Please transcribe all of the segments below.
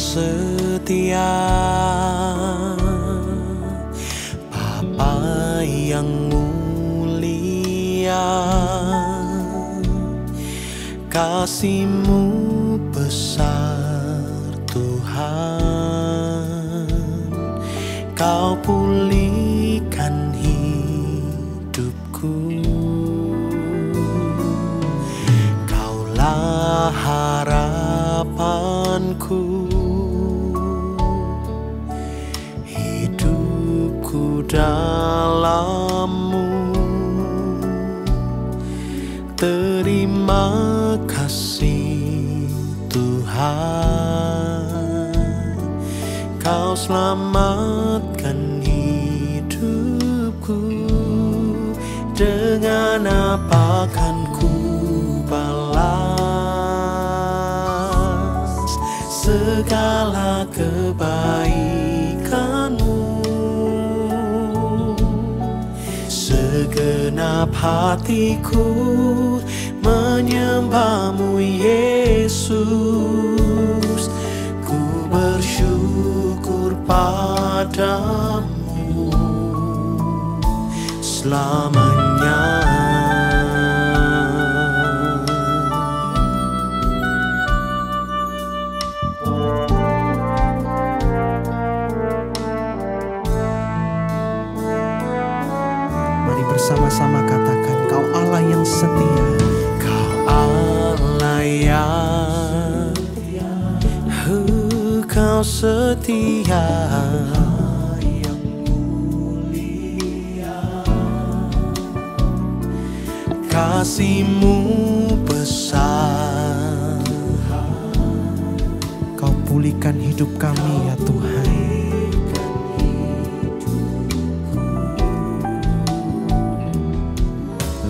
setia, Bapa yang mulia, kasih-Mu besar Tuhan. Kau pulihkan hidupku, Kaulah harapanku, hidupku dalam-Mu. Terima kasih Tuhan, Kau selamatkan hidupku. Dengan apa kan ku balas segala kebaikan-Mu? Segenap hatiku menyembah-Mu Yesus, ku bersyukur padamu selamanya. Mari bersama-sama katakan, Kau Allah yang setia. Kau Allah yang Kau setia, yang mulia, kasih-Mu besar. Kau pulihkan hidup kami ya Tuhan.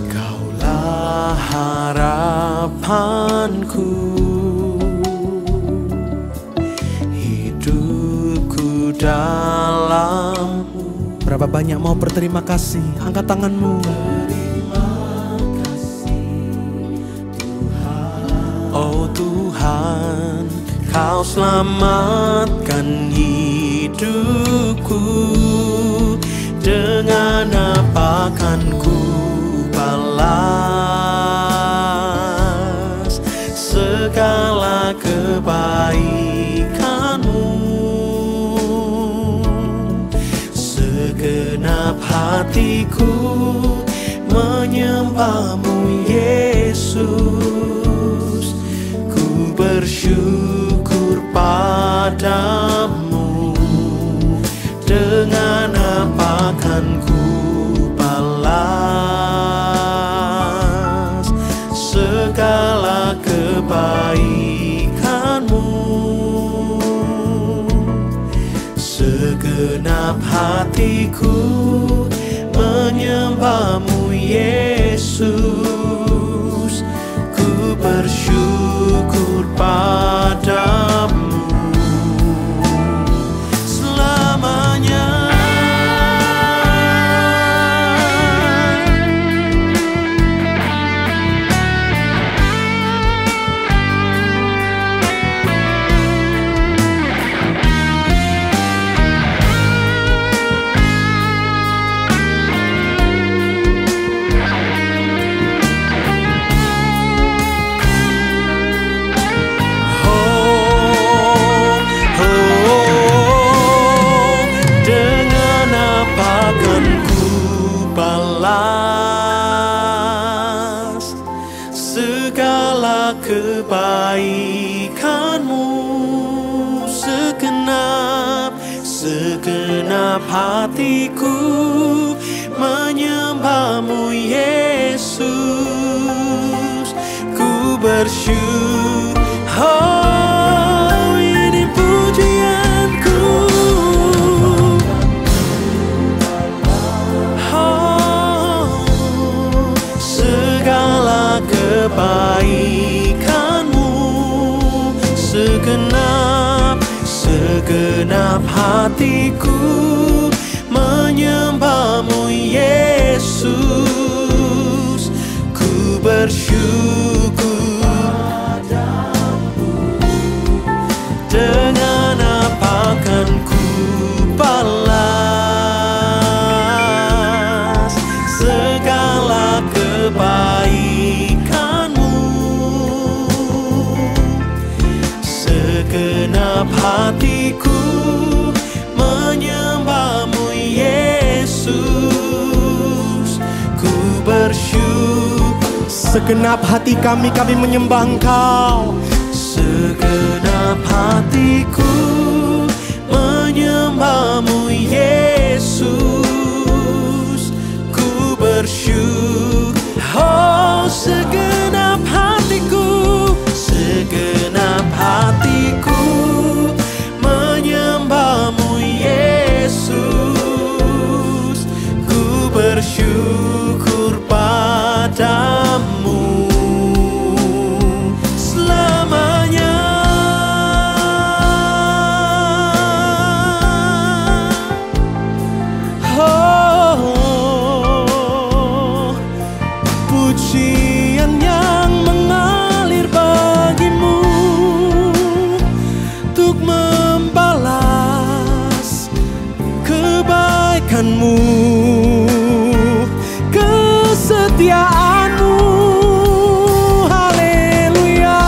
Kaulah harapanku, hidupku dalam-Mu. Berapa banyak mau berterima kasih? Angkat tanganmu. Oh Tuhan, Kau selamatkan hidupku. Dengan apa kan ku balas segala kebaikan-Mu? Segenap hatiku menyembah-Mu Yesus, ku bersyukur padamu. Dengan apa kan ku balas segala kebaikan-Mu? Segenap hatiku menyembah-Mu Yesus, ku bersyukur padamu selamanya. Segala kebaikan-Mu, segenap hatiku menyembah-Mu Yesus, ku bersyukur. Oh, ini pujianku. Segala kebaikan-Mu, segenap hatiku menyembah-Mu Yesus, ku bersyukur padamu. segenap hatiku menyembah-Mu Yesus. Ku bersyukur. Segenap hati kami menyembah Engkau. Segenap hatiku menyembah-Mu Yesus. Ku bersyukur. Oh, segenap hatiku, segenap hatiku menyembah-Mu Yesus. Ku bersyukur padamu selamanya. Oh, pujian yang mengalir bagimu untuk membalas kebaikan-Mu, kesetiaan-Mu. Haleluya.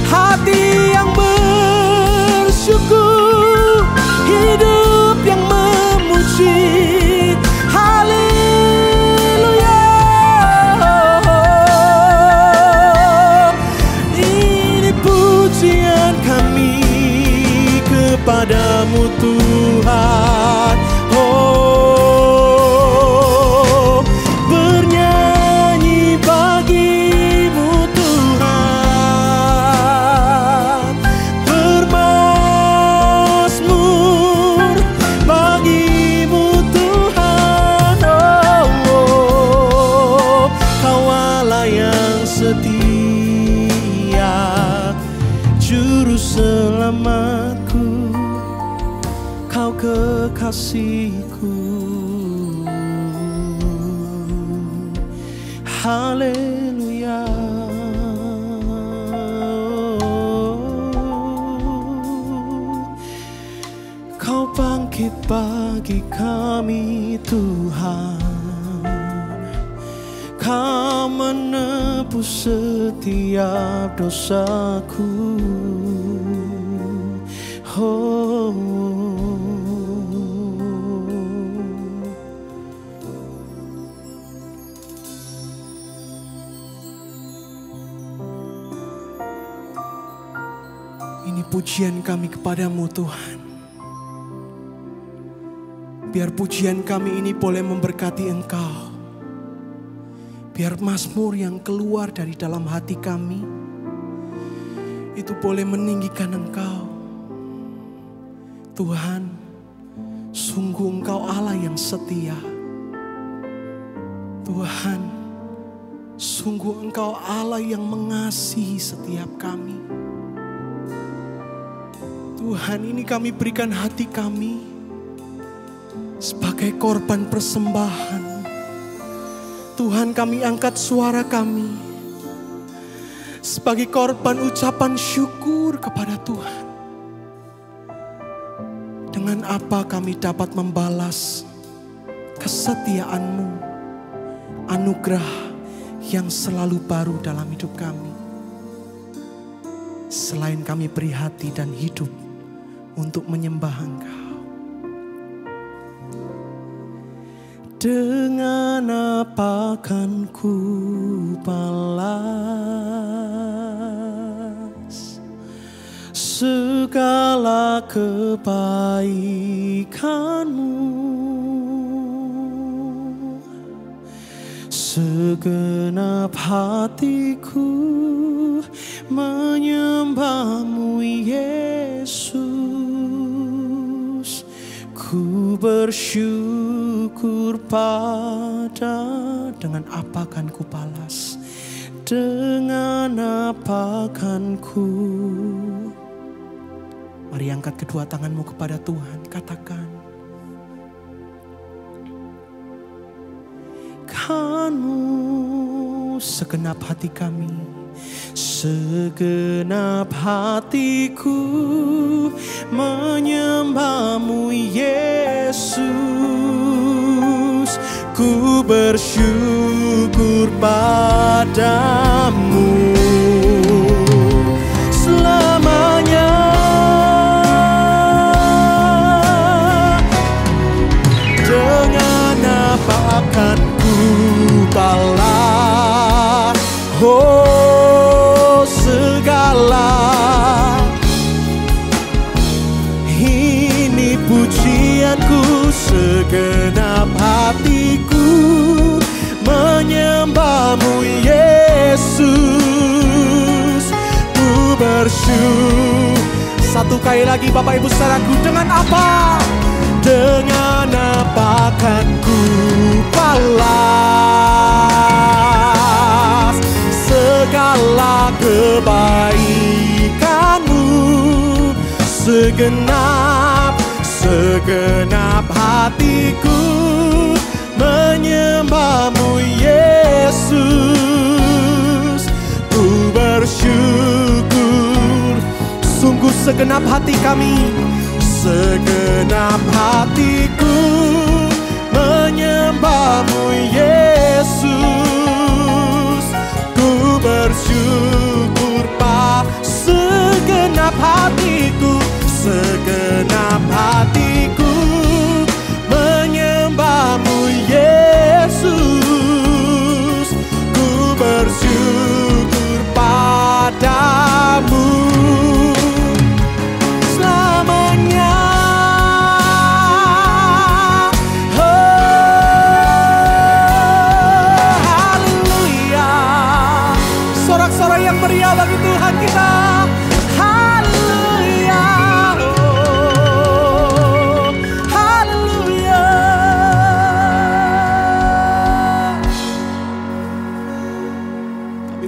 Hati yang bersyukur, hidup yang memuji. Haleluya. Ini pujian kami kepadamu Tuhan. Oh, bernyanyi bagimu Tuhan, bermazmur bagimu Tuhan. Oh, Kau Allah yang setia, juru selamatku, Kau kekasihku. Haleluya. Kau bangkit bagi kami Tuhan, Kau menebus setiap dosaku. Oh, ini pujian kami kepadamu Tuhan. Biar pujian kami ini boleh memberkati Engkau. Biar mazmur yang keluar dari dalam hati kami itu boleh meninggikan Engkau. Tuhan, sungguh Engkau Allah yang setia. Tuhan, sungguh Engkau Allah yang mengasihi setiap kami. Tuhan, ini kami berikan hati kami sebagai korban persembahan. Tuhan, kami angkat suara kami sebagai korban ucapan syukur kepada Tuhan. Dengan apa kami dapat membalas kesetiaan-Mu, anugerah yang selalu baru dalam hidup kami. Selain kami beri hati dan hidup untuk menyembah Engkau. Dengan apa kan ku balas segala kebaikan-Mu? Segenap hatiku menyembah-Mu Yesus. Ku bersyukur dengan apa kan ku balas? Dengan apa kan ku? Mari angkat kedua tanganmu kepada Tuhan, katakan. Kan-Mu segenap hati kami, segenap hatiku menyembah-Mu Yesus. Ku bersyukur padamu selamanya. balas oh segala. Ini pujianku, segenap hatiku menyembahmu Yesus. Ku bersyukur. Satu kali lagi Bapak Ibu saudaraku, dengan apa? Dengan apa akan ku balas segala kebaikanmu? Segenap hatiku menyembahmu Yesus. Ku bersyukur, sungguh segenap hati kami, segenap hatiku menyembahmu Yesus. Ku bersyukur Pak, segenap hatiku, segenap hatiku menyembahmu Yesus. Ku bersyukur padamu selamanya. Oh, haleluya. Sorak-sorai yang meriah bagi Tuhan kita.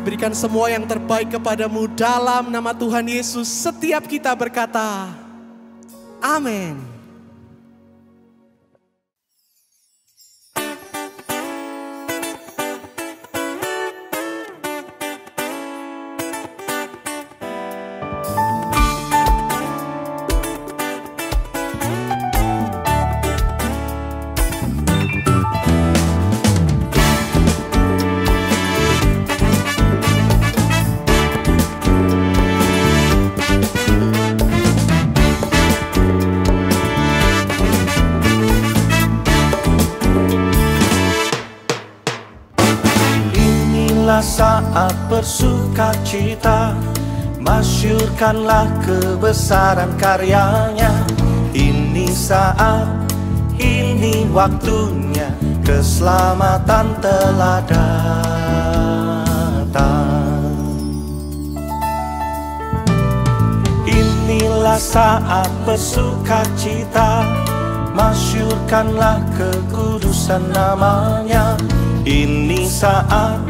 Berikan semua yang terbaik kepadamu dalam nama Tuhan Yesus. Setiap kita berkata, amin. Saat bersukacita, masyurkanlah kebesaran karyanya. Ini saat, ini waktunya, keselamatan telah datang. Inilah saat bersukacita, masyurkanlah kekudusan namanya. Ini saat,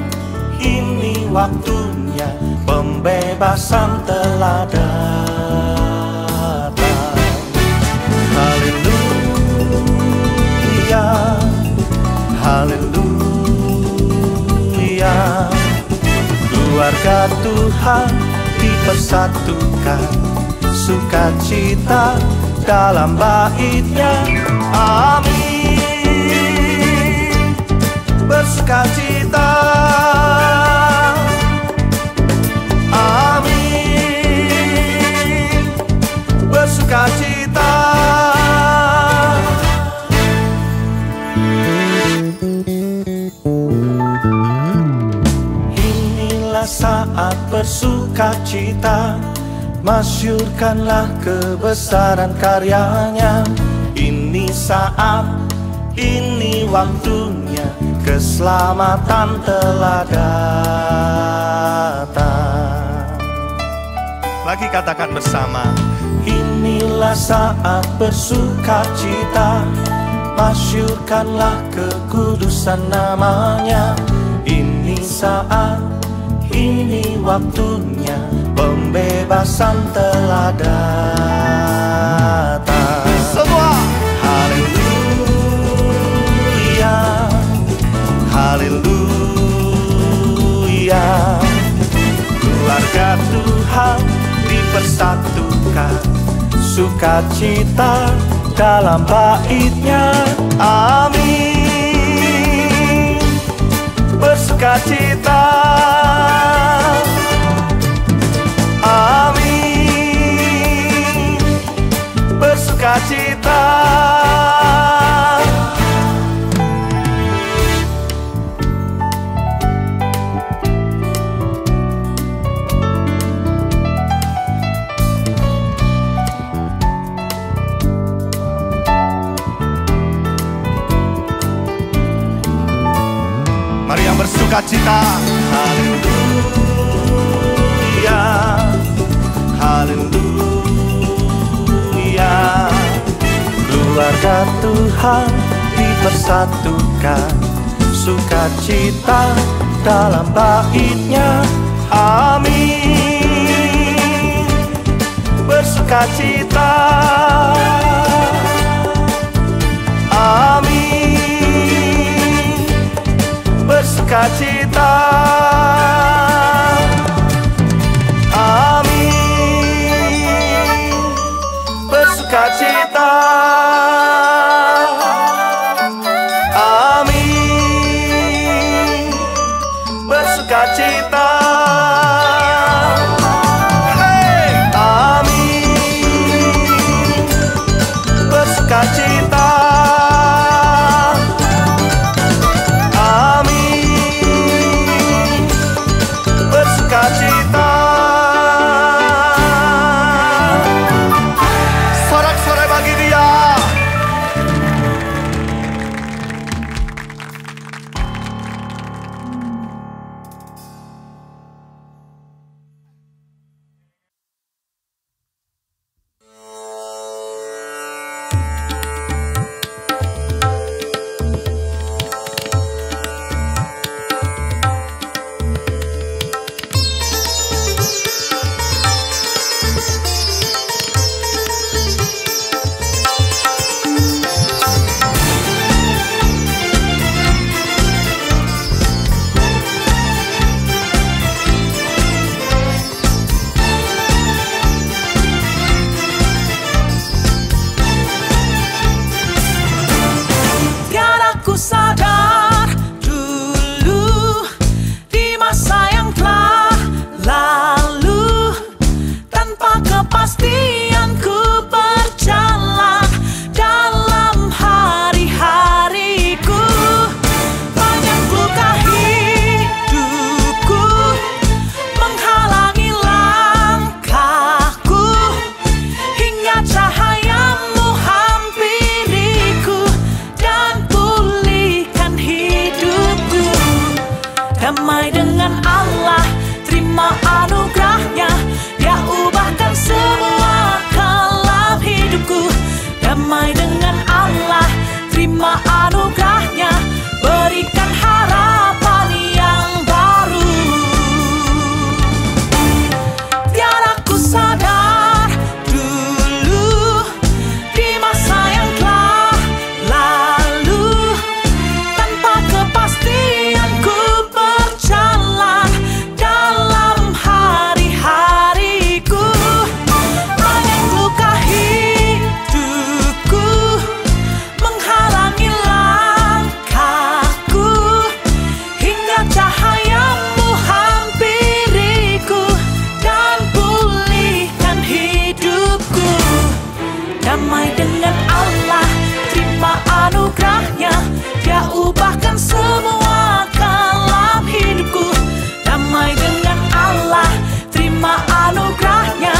ini waktunya, pembebasan telah datang. Haleluya, haleluya. Keluarga Tuhan dipersatukan, sukacita dalam bait-Nya. Amin. Bersukacita. Amin. Bersukacita. Inilah saat bersukacita, masyurkanlah kebesaran karyanya. Ini saat, ini waktunya, keselamatan telah datang. Lagi katakan bersama. Inilah saat bersukacita, masyurkanlah kekudusan namanya. Ini saat, ini waktunya, pembebasan telah datang. Semua haleluya, haleluya. Keluarga Tuhan dipersatukan, sukacita dalam bait-Nya. Amin. Bersukacita. Amin. Bersukacita. yang bersuka cita. Haleluya, haleluya. Keluarga Tuhan dipersatukan, sukacita dalam bait-Nya. Amin. Bersukacita. Amin. Bersukacita. Amin. Bersukacita. Amin. Bersukacita. Hey! Amin. Bersukacita. Amin. Bersukacita. Sorak-sorai bagi Dia. Tiada ku sadar dulu di masa yang telah lalu, tanpa kepastian ku berjalan dalam hari-hariku. Banyak luka hidupku menghalangi langkahku, hingga cahayamu hampiriku dan pulihkan hidupku. Damai dengan Allah, terima anugerahnya, Dia ubahkan semua kelam hidupku. Damai dengan Allah, terima anugerahnya, berikan harapan yang baru. Tiada ku sadar dulu di masa yang telah lalu, tanpa kepastian ku berjalan dalam hari-hariku. Banyak luka hidupku menghalangi langkahku, hingga cahayamu hampiriku dan pulihkan hidupku. Damai dengan Allah, terima anugerahnya, Dia ubahkan semua kelam hidupku. Damai dengan Allah, terima anugerahnya,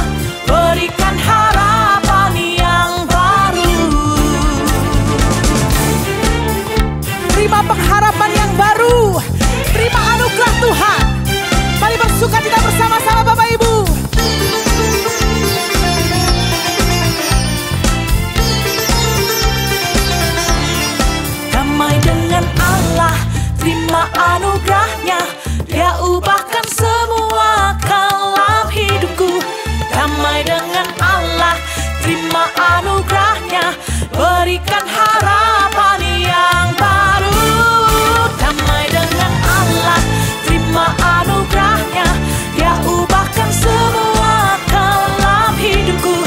berikan harapan yang baru. Terima pengharapan yang baru, terima anugerah Tuhan. Mari bersukacita bersama-sama Bapak Ibu. Damai dengan Allah, terima anugerahnya, Dia ubahkan semua kelam hidupku. Damai dengan Allah, terima anugerahnya, berikan harapan yang baru. Damai dengan Allah, terima anugerahnya, Dia ubahkan semua kelam hidupku.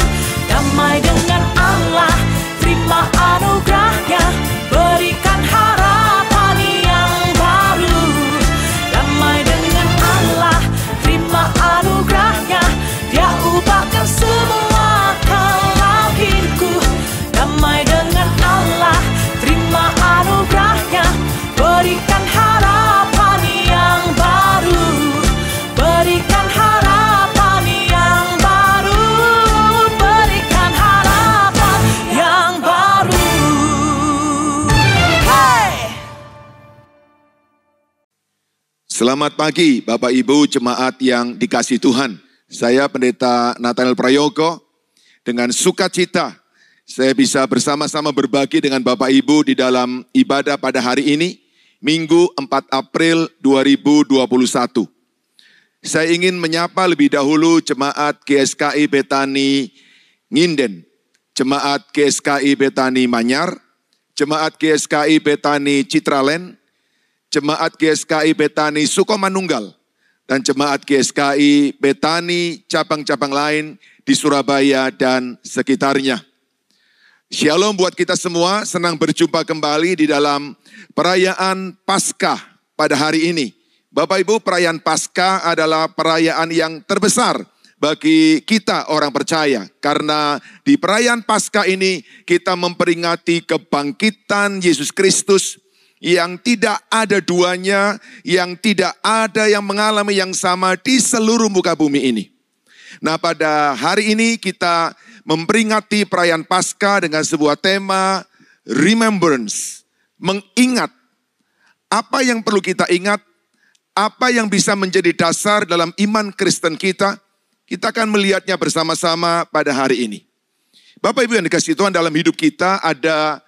Damai dengan Allah, terima anugerahnya, berikan harapan yang baru. Damai dengan Allah. Selamat pagi Bapak Ibu jemaat yang dikasihi Tuhan. Saya Pendeta Nathanael Prayogo. Dengan sukacita saya bisa bersama-sama berbagi dengan Bapak Ibu di dalam ibadah pada hari ini, Minggu 4 April 2021. Saya ingin menyapa lebih dahulu jemaat GSKI Betani Nginden, jemaat GSKI Betani Manyar, jemaat GSKI Betani Citraland, jemaat GSKI Betani Sukomanunggal, dan jemaat GSKI Betani cabang-cabang lain di Surabaya dan sekitarnya. Shalom buat kita semua, senang berjumpa kembali di dalam perayaan Paskah pada hari ini. Bapak Ibu, perayaan Paskah adalah perayaan yang terbesar bagi kita orang percaya. Karena di perayaan Paskah ini kita memperingati kebangkitan Yesus Kristus yang tidak ada duanya, yang tidak ada yang mengalami yang sama di seluruh muka bumi ini. Nah, pada hari ini kita memperingati perayaan Paskah dengan sebuah tema remembrance, mengingat. Apa yang perlu kita ingat, apa yang bisa menjadi dasar dalam iman Kristen kita akan melihatnya bersama-sama pada hari ini. Bapak Ibu yang dikasihi Tuhan, dalam hidup kita ada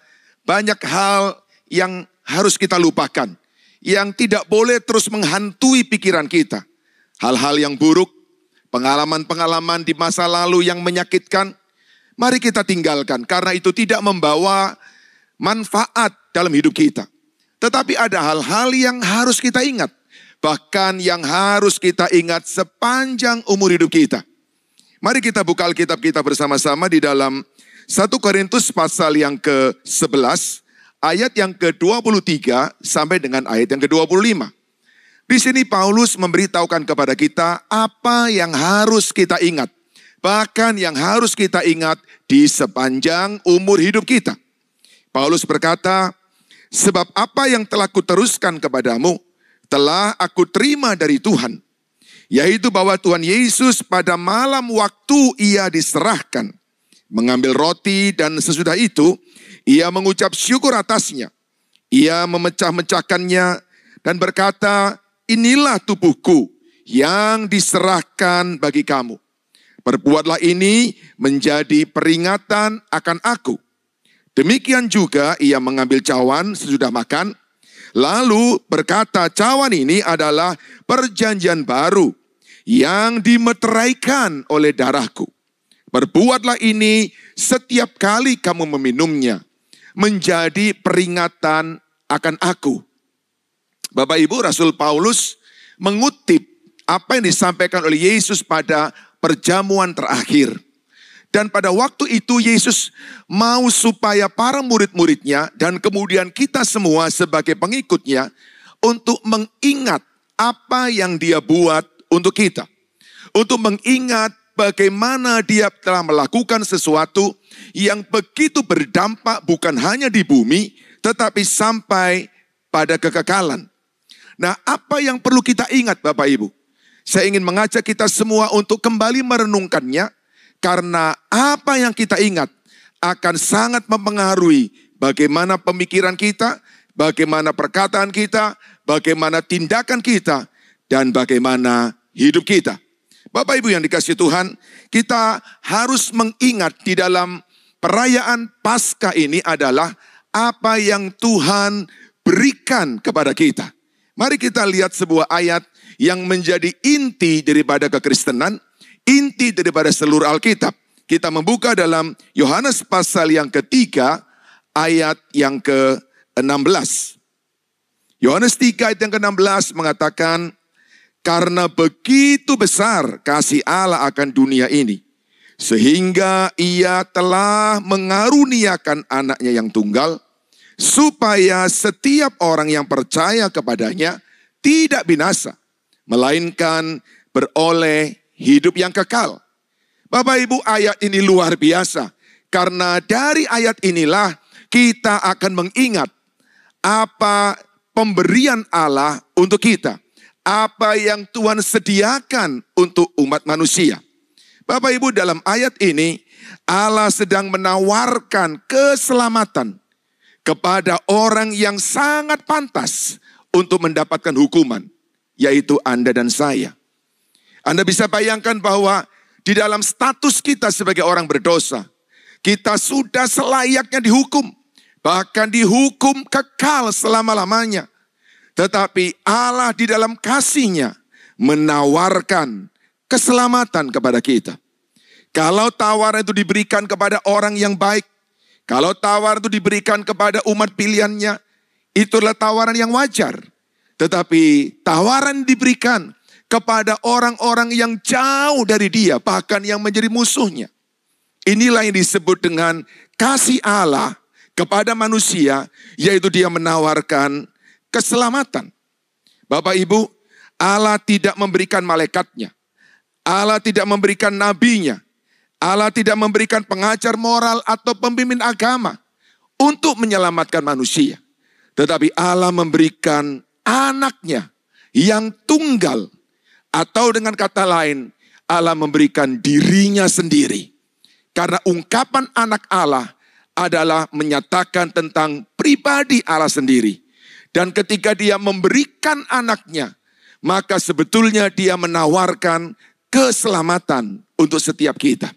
banyak hal yang harus kita lupakan, yang tidak boleh terus menghantui pikiran kita. Hal-hal yang buruk, pengalaman-pengalaman di masa lalu yang menyakitkan, mari kita tinggalkan karena itu tidak membawa manfaat dalam hidup kita. Tetapi ada hal-hal yang harus kita ingat, bahkan yang harus kita ingat sepanjang umur hidup kita. Mari kita buka Alkitab kita bersama-sama di dalam 1 Korintus pasal yang ke-11, ayat yang ke-23 sampai dengan ayat yang ke-25. Di sini Paulus memberitahukan kepada kita apa yang harus kita ingat. Bahkan yang harus kita ingat di sepanjang umur hidup kita. Paulus berkata, sebab apa yang telah kuteruskan kepadamu, telah aku terima dari Tuhan. Yaitu bahwa Tuhan Yesus pada malam waktu ia diserahkan, mengambil roti dan sesudah itu, ia mengucap syukur atasnya. Ia memecah-mecahkannya dan berkata, inilah tubuhku yang diserahkan bagi kamu. Perbuatlah ini menjadi peringatan akan aku. Demikian juga ia mengambil cawan sesudah makan, lalu berkata, cawan ini adalah perjanjian baru yang dimeteraikan oleh darahku. Perbuatlah ini setiap kali kamu meminumnya, menjadi peringatan akan aku. Bapak Ibu, Rasul Paulus mengutip apa yang disampaikan oleh Yesus pada perjamuan terakhir. Dan pada waktu itu Yesus mau supaya para murid-muridnya dan kemudian kita semua sebagai pengikutnya untuk mengingat apa yang dia buat untuk kita. Untuk mengingat bagaimana dia telah melakukan sesuatu yang begitu berdampak bukan hanya di bumi, tetapi sampai pada kekekalan. Nah, apa yang perlu kita ingat Bapak Ibu? Saya ingin mengajak kita semua untuk kembali merenungkannya, karena apa yang kita ingat akan sangat mempengaruhi bagaimana pemikiran kita, bagaimana perkataan kita, bagaimana tindakan kita, dan bagaimana hidup kita. Bapak Ibu yang dikasihi Tuhan, kita harus mengingat di dalam perayaan Paskah ini adalah apa yang Tuhan berikan kepada kita. Mari kita lihat sebuah ayat yang menjadi inti daripada kekristenan, inti daripada seluruh Alkitab. Kita membuka dalam Yohanes pasal yang ketiga, ayat yang ke-16. Yohanes 3 ayat yang ke-16 mengatakan, karena begitu besar kasih Allah akan dunia ini, sehingga ia telah mengaruniakan anaknya yang tunggal, supaya setiap orang yang percaya kepadanya tidak binasa, melainkan beroleh hidup yang kekal. Bapak Ibu, ayat ini luar biasa. Karena dari ayat inilah kita akan mengingat apa pemberian Allah untuk kita. Apa yang Tuhan sediakan untuk umat manusia. Bapak Ibu, dalam ayat ini Allah sedang menawarkan keselamatan kepada orang yang sangat pantas untuk mendapatkan hukuman, yaitu Anda dan saya. Anda bisa bayangkan bahwa di dalam status kita sebagai orang berdosa, kita sudah selayaknya dihukum. Bahkan dihukum kekal selama-lamanya. Tetapi Allah di dalam kasih-Nya menawarkan keselamatan kepada kita. Kalau tawaran itu diberikan kepada orang yang baik, kalau tawaran itu diberikan kepada umat pilihannya, itulah tawaran yang wajar. Tetapi tawaran diberikan kepada orang-orang yang jauh dari Dia, bahkan yang menjadi musuhnya. Inilah yang disebut dengan kasih Allah kepada manusia, yaitu Dia menawarkan keselamatan. Bapak Ibu, Allah tidak memberikan malaikatnya. Allah tidak memberikan nabinya. Allah tidak memberikan pengajar moral atau pemimpin agama untuk menyelamatkan manusia. Tetapi Allah memberikan anaknya yang tunggal. Atau dengan kata lain, Allah memberikan dirinya sendiri. Karena ungkapan anak Allah adalah menyatakan tentang pribadi Allah sendiri. Dan ketika Dia memberikan anaknya, maka sebetulnya Dia menawarkan keselamatan untuk setiap kita.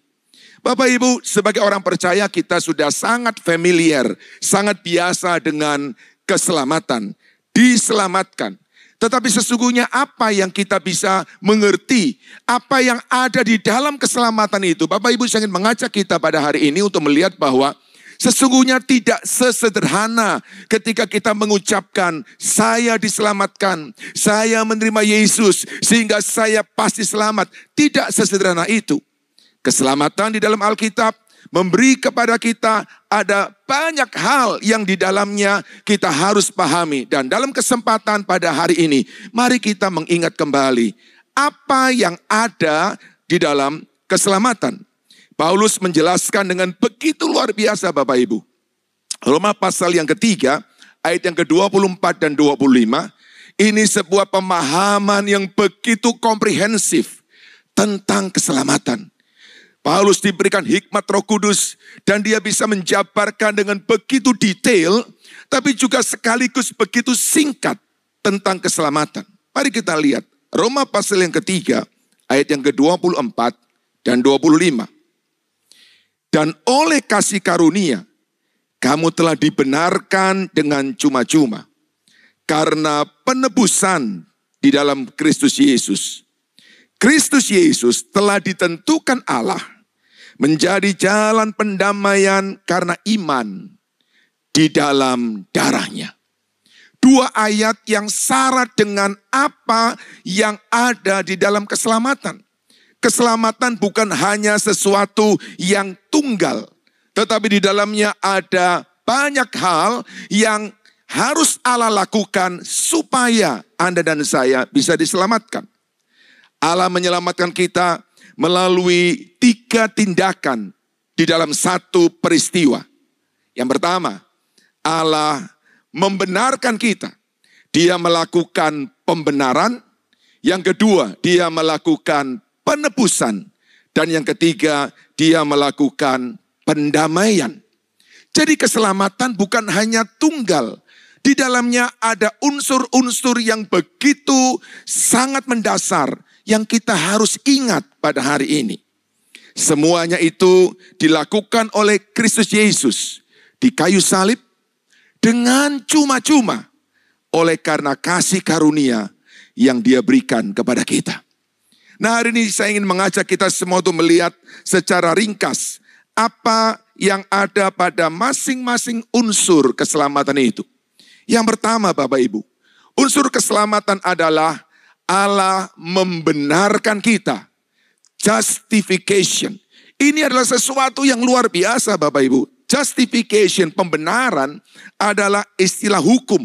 Bapak Ibu, sebagai orang percaya kita sudah sangat familiar, sangat biasa dengan keselamatan, diselamatkan. Tetapi sesungguhnya apa yang kita bisa mengerti, apa yang ada di dalam keselamatan itu. Bapak Ibu, saya ingin mengajak kita pada hari ini untuk melihat bahwa sesungguhnya tidak sesederhana ketika kita mengucapkan, saya diselamatkan, saya menerima Yesus, sehingga saya pasti selamat. Tidak sesederhana itu. Keselamatan di dalam Alkitab memberi kepada kita ada banyak hal yang di dalamnya kita harus pahami. Dan dalam kesempatan pada hari ini, mari kita mengingat kembali apa yang ada di dalam keselamatan. Paulus menjelaskan dengan begitu luar biasa Bapak Ibu. Roma pasal yang ketiga, ayat yang ke-24 dan 25. Ini sebuah pemahaman yang begitu komprehensif tentang keselamatan. Paulus diberikan hikmat Roh Kudus dan dia bisa menjabarkan dengan begitu detail, tapi juga sekaligus begitu singkat tentang keselamatan. Mari kita lihat Roma pasal yang ketiga, ayat yang ke-24 dan 25. Dan oleh kasih karunia, kamu telah dibenarkan dengan cuma-cuma. Karena penebusan di dalam Kristus Yesus. Kristus Yesus telah ditentukan Allah menjadi jalan pendamaian karena iman di dalam darahnya. Dua ayat yang syarat dengan apa yang ada di dalam keselamatan. Keselamatan bukan hanya sesuatu yang tunggal, tetapi di dalamnya ada banyak hal yang harus Allah lakukan supaya Anda dan saya bisa diselamatkan. Allah menyelamatkan kita melalui 3 tindakan di dalam satu peristiwa. Yang pertama, Allah membenarkan kita. Dia melakukan pembenaran. Yang kedua, Dia melakukan penebusan. Dan yang ketiga, Dia melakukan pendamaian. Jadi keselamatan bukan hanya tunggal. Di dalamnya ada unsur-unsur yang begitu sangat mendasar yang kita harus ingat pada hari ini. Semuanya itu dilakukan oleh Kristus Yesus di kayu salib dengan cuma-cuma oleh karena kasih karunia yang Dia berikan kepada kita. Nah, hari ini saya ingin mengajak kita semua untuk melihat secara ringkas apa yang ada pada masing-masing unsur keselamatan itu. Yang pertama Bapak Ibu, unsur keselamatan adalah Allah membenarkan kita. Justification. Ini adalah sesuatu yang luar biasa Bapak Ibu. Justification, pembenaran adalah istilah hukum.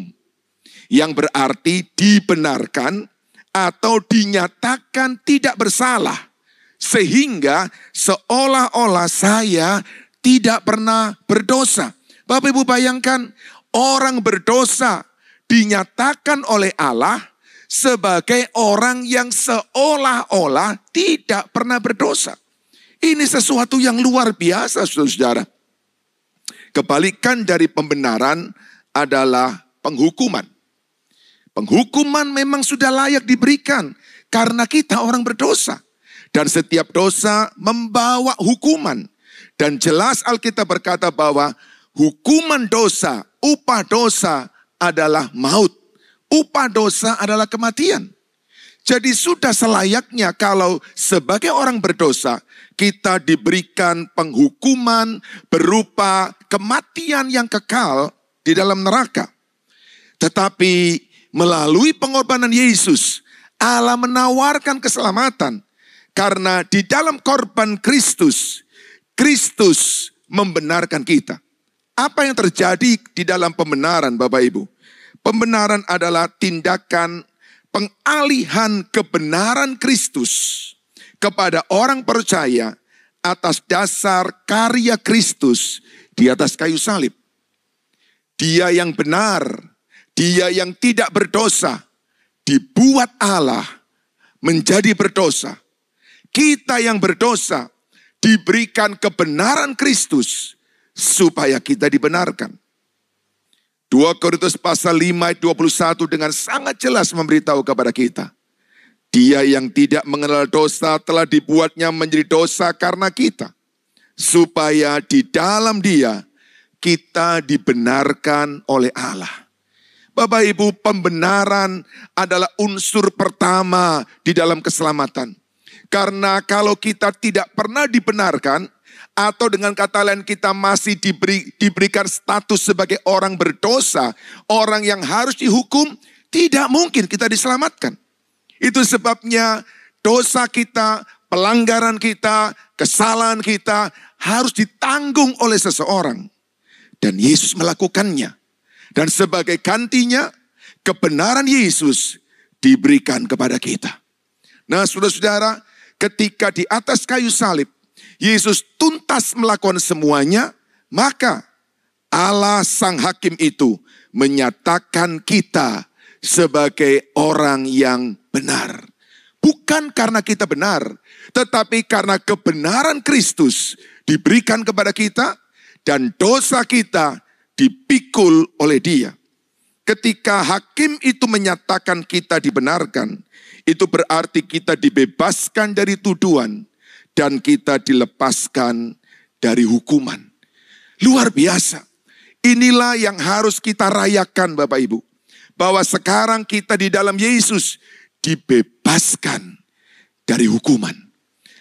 Yang berarti dibenarkan atau dinyatakan tidak bersalah. Sehingga seolah-olah saya tidak pernah berdosa. Bapak Ibu bayangkan, orang berdosa dinyatakan oleh Allah sebagai orang yang seolah-olah tidak pernah berdosa. Ini sesuatu yang luar biasa, saudara-saudara. Kebalikan dari pembenaran adalah penghukuman. Penghukuman memang sudah layak diberikan karena kita orang berdosa. Dan setiap dosa membawa hukuman. Dan jelas Alkitab berkata bahwa hukuman dosa, upah dosa adalah maut. Upah dosa adalah kematian. Jadi sudah selayaknya kalau sebagai orang berdosa kita diberikan penghukuman berupa kematian yang kekal di dalam neraka. Tetapi melalui pengorbanan Yesus, Allah menawarkan keselamatan. Karena di dalam korban Kristus, Kristus membenarkan kita. Apa yang terjadi di dalam pembenaran Bapak Ibu? Pembenaran adalah tindakan pengalihan kebenaran Kristus kepada orang percaya atas dasar karya Kristus di atas kayu salib. Dia yang benar, dia yang tidak berdosa, dibuat Allah menjadi berdosa. Kita yang berdosa diberikan kebenaran Kristus supaya kita dibenarkan. 2 Korintus pasal 5 ayat 21 dengan sangat jelas memberitahu kepada kita. Dia yang tidak mengenal dosa telah dibuatnya menjadi dosa karena kita. Supaya di dalam dia kita dibenarkan oleh Allah. Bapak Ibu, pembenaran adalah unsur pertama di dalam keselamatan. Karena kalau kita tidak pernah dibenarkan, atau dengan kata lain kita masih diberikan status sebagai orang berdosa, orang yang harus dihukum, tidak mungkin kita diselamatkan. Itu sebabnya dosa kita, pelanggaran kita, kesalahan kita harus ditanggung oleh seseorang. Dan Yesus melakukannya. Dan sebagai gantinya, kebenaran Yesus diberikan kepada kita. Nah saudara-saudara, ketika di atas kayu salib, Yesus tuntas melakukan semuanya, maka Allah Sang Hakim itu menyatakan kita sebagai orang yang benar. Bukan karena kita benar, tetapi karena kebenaran Kristus diberikan kepada kita dan dosa kita dipikul oleh Dia. Ketika hakim itu menyatakan kita dibenarkan, itu berarti kita dibebaskan dari tuduhan dan kita dilepaskan dari hukuman. Luar biasa. Inilah yang harus kita rayakan Bapak Ibu. Bahwa sekarang kita di dalam Yesus dibebaskan dari hukuman.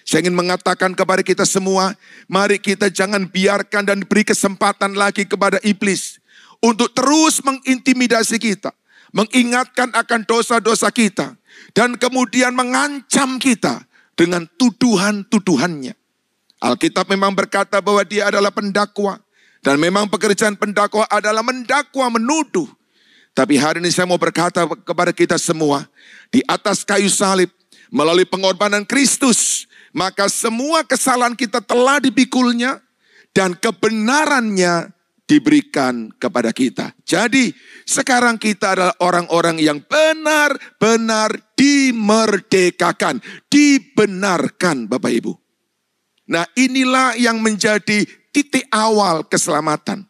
Saya ingin mengatakan kepada kita semua, mari kita jangan biarkan dan beri kesempatan lagi kepada iblis untuk terus mengintimidasi kita, mengingatkan akan dosa-dosa kita, dan kemudian mengancam kita dengan tuduhan-tuduhannya. Alkitab memang berkata bahwa dia adalah pendakwa, dan memang pekerjaan pendakwa adalah mendakwa, menuduh. Tapi hari ini saya mau berkata kepada kita semua, di atas kayu salib, melalui pengorbanan Kristus, maka semua kesalahan kita telah dipikulnya, dan kebenarannya diberikan kepada kita. Jadi sekarang kita adalah orang-orang yang benar-benar dimerdekakan, dibenarkan Bapak Ibu. Nah inilah yang menjadi titik awal keselamatan.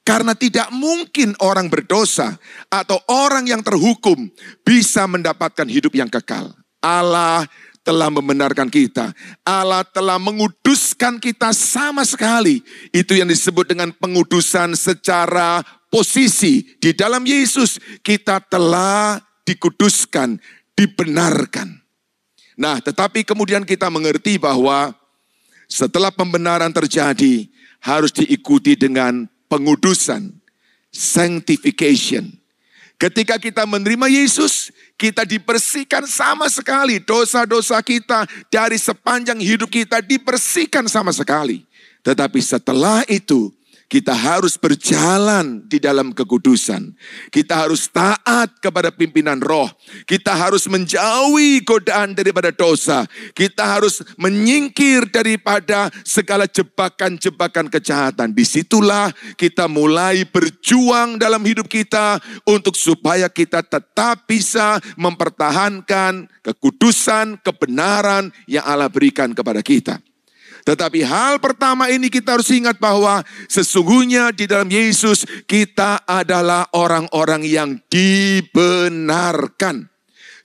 Karena tidak mungkin orang berdosa atau orang yang terhukum bisa mendapatkan hidup yang kekal. Allah telah membenarkan kita. Allah telah menguduskan kita sama sekali. Itu yang disebut dengan pengudusan secara posisi. Di dalam Yesus kita telah dikuduskan, dibenarkan. Nah, tetapi kemudian kita mengerti bahwa setelah pembenaran terjadi harus diikuti dengan pengudusan, sanctification. Ketika kita menerima Yesus, kita dibersihkan sama sekali. Dosa-dosa kita dari sepanjang hidup kita dibersihkan sama sekali. Tetapi setelah itu, kita harus berjalan di dalam kekudusan. Kita harus taat kepada pimpinan roh. Kita harus menjauhi godaan daripada dosa. Kita harus menyingkir daripada segala jebakan-jebakan kejahatan. Disitulah kita mulai berjuang dalam hidup kita untuk supaya kita tetap bisa mempertahankan kekudusan, kebenaran yang Allah berikan kepada kita. Tetapi hal pertama ini kita harus ingat bahwa sesungguhnya di dalam Yesus kita adalah orang-orang yang dibenarkan.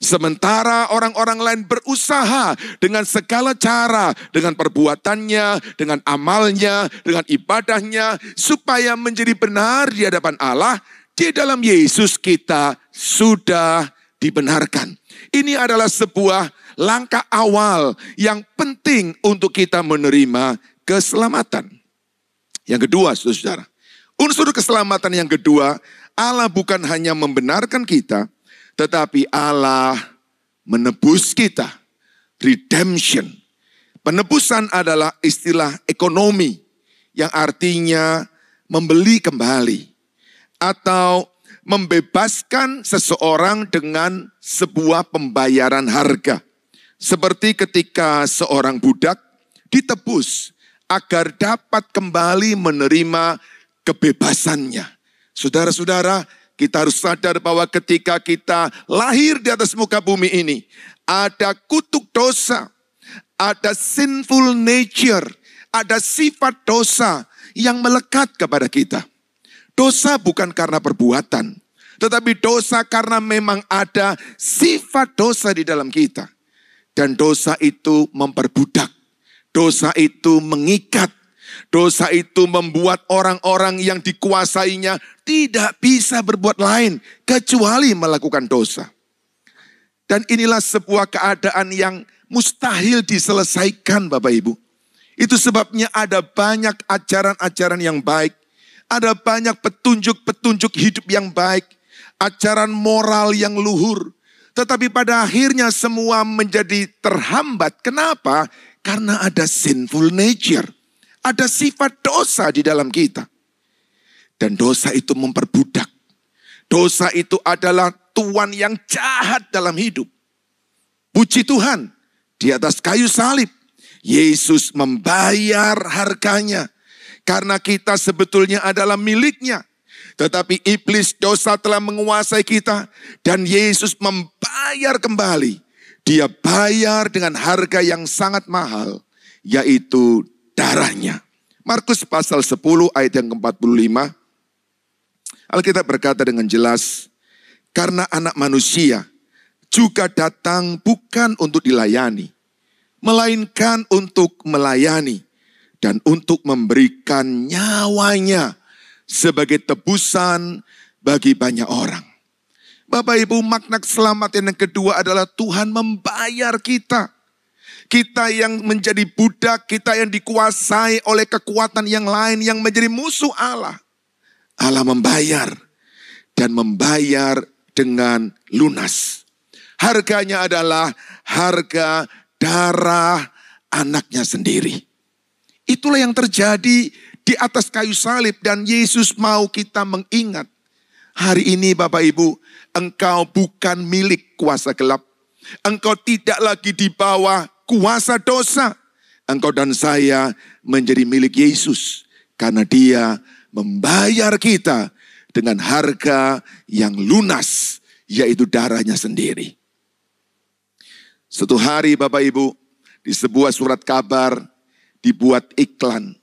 Sementara orang-orang lain berusaha dengan segala cara, dengan perbuatannya, dengan amalnya, dengan ibadahnya, supaya menjadi benar di hadapan Allah, di dalam Yesus kita sudah dibenarkan. Ini adalah sebuah langkah awal yang penting untuk kita menerima keselamatan. Yang kedua, saudara, unsur keselamatan yang kedua, Allah bukan hanya membenarkan kita, tetapi Allah menebus kita. Redemption. Penebusan adalah istilah ekonomi yang artinya membeli kembali atau membebaskan seseorang dengan sebuah pembayaran harga. Seperti ketika seorang budak ditebus agar dapat kembali menerima kebebasannya. Saudara-saudara, kita harus sadar bahwa ketika kita lahir di atas muka bumi ini, ada kutuk dosa, ada sinful nature, ada sifat dosa yang melekat kepada kita. Dosa bukan karena perbuatan, tetapi dosa karena memang ada sifat dosa di dalam kita. Dan dosa itu memperbudak, dosa itu mengikat, dosa itu membuat orang-orang yang dikuasainya tidak bisa berbuat lain kecuali melakukan dosa. Dan inilah sebuah keadaan yang mustahil diselesaikan, Bapak Ibu. Itu sebabnya ada banyak ajaran-ajaran yang baik, ada banyak petunjuk-petunjuk hidup yang baik, ajaran moral yang luhur. Tetapi pada akhirnya semua menjadi terhambat. Kenapa? Karena ada sinful nature. Ada sifat dosa di dalam kita. Dan dosa itu memperbudak. Dosa itu adalah tuan yang jahat dalam hidup. Puji Tuhan, di atas kayu salib, Yesus membayar harganya. Karena kita sebetulnya adalah miliknya. Tetapi iblis dosa telah menguasai kita. Dan Yesus membayar kembali. Dia bayar dengan harga yang sangat mahal. Yaitu darahnya. Markus pasal 10 ayat yang ke-45. Alkitab berkata dengan jelas. Karena anak manusia juga datang bukan untuk dilayani. Melainkan untuk melayani. Dan untuk memberikan nyawanya sebagai tebusan bagi banyak orang. Bapak Ibu, makna keselamatan yang kedua adalah Tuhan membayar kita. Kita yang menjadi budak, kita yang dikuasai oleh kekuatan yang lain yang menjadi musuh Allah. Allah membayar dan membayar dengan lunas. Harganya adalah harga darah anaknya sendiri. Itulah yang terjadi di atas kayu salib dan Yesus mau kita mengingat. Hari ini Bapak Ibu, engkau bukan milik kuasa gelap. Engkau tidak lagi di bawah kuasa dosa. Engkau dan saya menjadi milik Yesus. Karena Dia membayar kita dengan harga yang lunas, yaitu darahnya sendiri. Suatu hari Bapak Ibu, di sebuah surat kabar, dibuat iklan.